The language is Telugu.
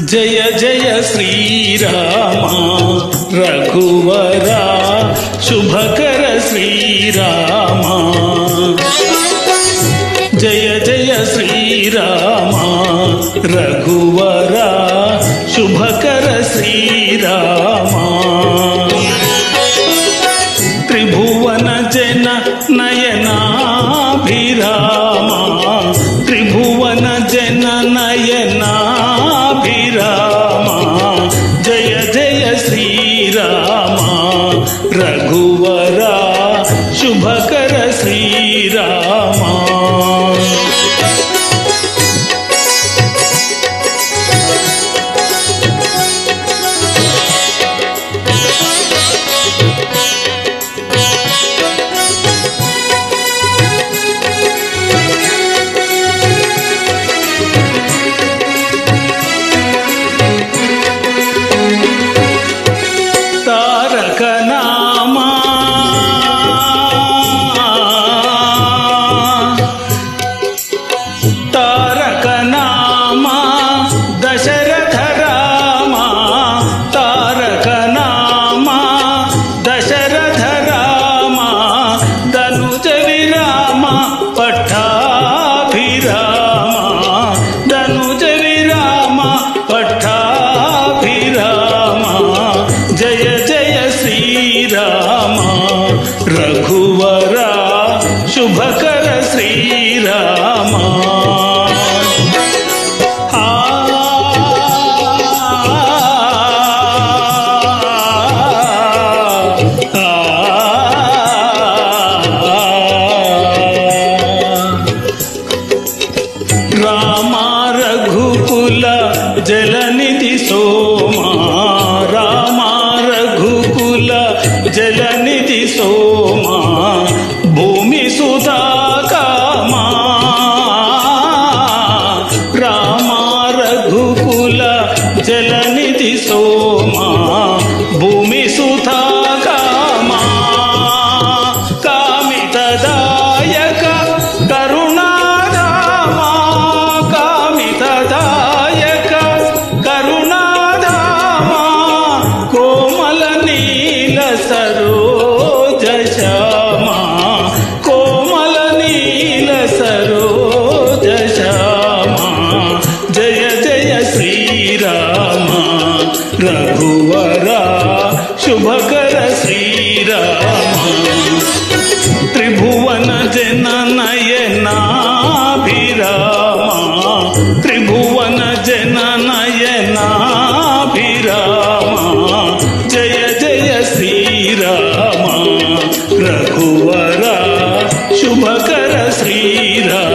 జయ జయ శ్రీరామ రఘువర శుభకర శ్రీరామ జయ జయ శ్రీరామ రఘువర శుభకర శ్రీరామ త్రిభువన జన నయనాభిరామ త్రిభువన జన నయనాభిరామ జయ జయ శ్రీరామ రఘువర శుభకర శ్రీరామ జయ జయ శ్రీరామ రఘువర శుభకర శ్రీరామ రామ రఘుకుల జలనిధి సోమా రామ రఘుకుల జలనిధి సోమా భూమి సుధాకామా రామ రఘుకుల జలనిధి సోమా భూమి సుధాకామా కామితదాయక కరుణాధామా కామితదాయక కరుణాధామా కోమల నీల సరోజ శ్యామా కోమల నీల సరోజ శ్యామా జయ జయ శ్రీరామ రఘువర శుభకర శ్రీరామ త్రిభువన జన నయనాభిరామ త్రిభువన జన నయనాభిరామ జయ జయ శ్రీరామ రఘువర శుభకర శ్రీరామ